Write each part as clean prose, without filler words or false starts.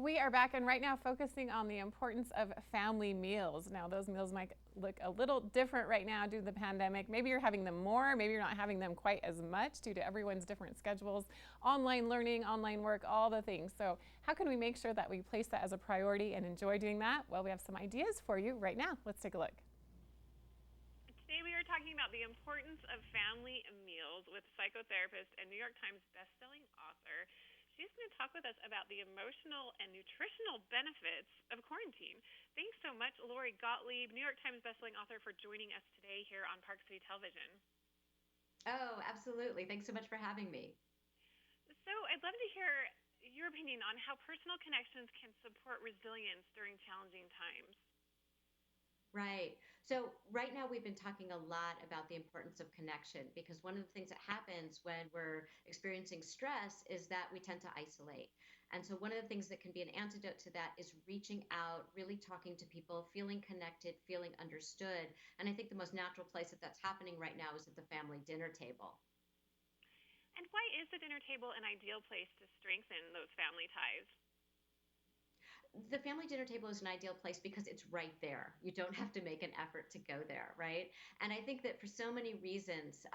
We are back and right now focusing on the importance of family meals. Now, those meals might look a little different right now due to the pandemic. Maybe you're having them more, maybe you're not having them quite as much due to everyone's different schedules, online learning, online work, all the things. So how can we make sure that we place that as a priority and enjoy doing that? Well, we have some ideas for you right now. Let's take a look. Today we are talking about the importance of family meals with psychotherapist and New York Times bestselling author. She's going to talk with us about the emotional and nutritional benefits of quarantine. Thanks so much, Lori Gottlieb, New York Times bestselling author, for joining us today here on Park City Television. Oh, absolutely. Thanks so much for having me. So I'd love to hear your opinion on how personal connections can support resilience during challenging times. Right. So, right now, we've been talking a lot about the importance of connection because one of the things that happens when we're experiencing stress is that we tend to isolate. And so, one of the things that can be an antidote to that is reaching out, really talking to people, feeling connected, feeling understood. And I think the most natural place that that's happening right now is at the family dinner table. And why is the dinner table an ideal place to strengthen those family ties? The family dinner table is an ideal place because it's right there. You don't have to make an effort to go there, right? And I think that for so many reasons,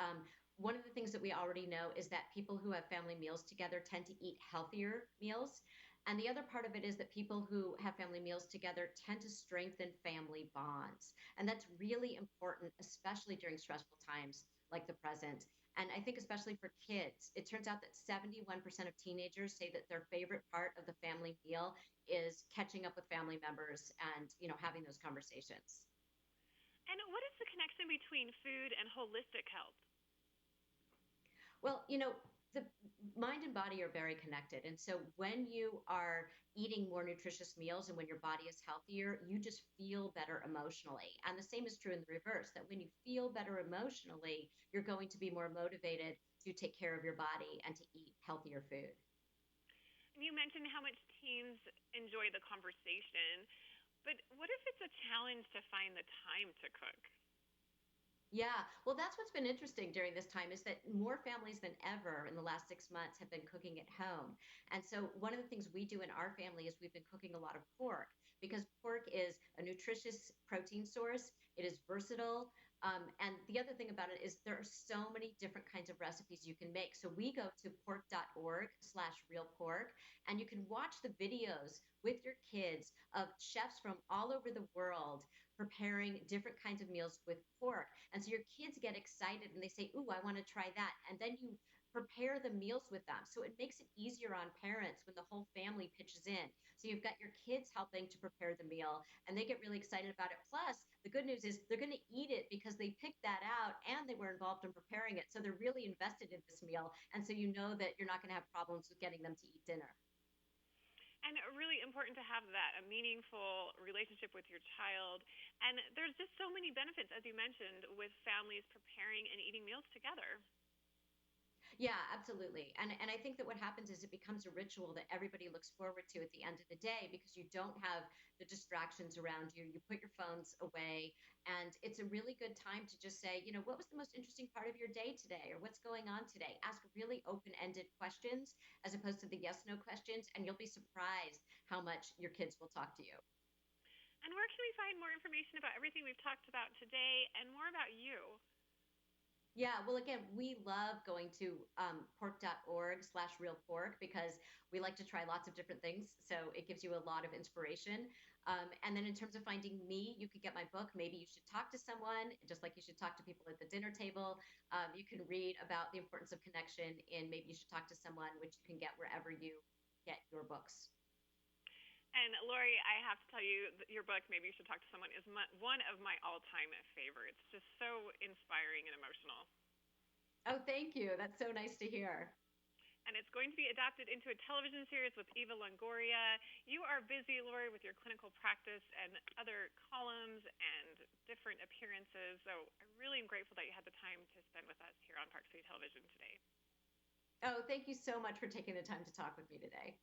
one of the things that we already know is that people who have family meals together tend to eat healthier meals. And the other part of it is that people who have family meals together tend to strengthen family bonds. And that's really important, especially during stressful times like the present. And I think, especially for kids, it turns out that 71% of teenagers say that their favorite part of the family meal is catching up with family members and having those conversations. And what is the connection between food and holistic health? Well, the mind and body are very connected, and so when you are eating more nutritious meals and when your body is healthier, you just feel better emotionally. And the same is true in the reverse, that when you feel better emotionally, you're going to be more motivated to take care of your body and to eat healthier food. And you mentioned how much teens enjoy the conversation, but what if it's a challenge to find the time to cook? Yeah, well, that's what's been interesting during this time is that more families than ever in the last 6 months have been cooking at home. And so, one of the things we do in our family is we've been cooking a lot of pork because pork is a nutritious protein source. It is versatile. And the other thing about it is there are so many different kinds of recipes you can make. So, we go to pork.org/real pork, and you can watch the videos with your kids of chefs from all over the world preparing different kinds of meals with pork. And so your kids get excited and they say, "Ooh, I want to try that." And then you prepare the meals with them. So it makes it easier on parents when the whole family pitches in. So you've got your kids helping to prepare the meal and they get really excited about it. Plus, the good news is they're going to eat it because they picked that out and they were involved in preparing it. So they're really invested in this meal. And so you know that you're not going to have problems with getting them to eat dinner. And really important to have that a meaningful relationship with your child. And there's just so many benefits, as you mentioned, with families preparing and eating meals together. Yeah, absolutely. And I think that what happens is it becomes a ritual that everybody looks forward to at the end of the day because you don't have the distractions around you. You put your phones away, and it's a really good time to just say, what was the most interesting part of your day today, or what's going on today? Ask really open-ended questions as opposed to the yes/no questions, and you'll be surprised how much your kids will talk to you. And where can we find more information about everything we've talked about today and more about you? Yeah, well, again, we love going to pork.org/real pork because we like to try lots of different things. So it gives you a lot of inspiration. And then in terms of finding me, you could get my book. Maybe you should talk to someone, just like you should talk to people at the dinner table. You can read about the importance of connection in Maybe You Should Talk to Someone, which you can get wherever you get your books. And Lori, I have to tell you, your book, Maybe You Should Talk to Someone, is one of my all-time favorites. Just so inspiring and emotional. Oh, thank you. That's so nice to hear. And it's going to be adapted into a television series with Eva Longoria. You are busy, Lori, with your clinical practice and other columns and different appearances. So I really am grateful that you had the time to spend with us here on Park City Television today. Oh, thank you so much for taking the time to talk with me today.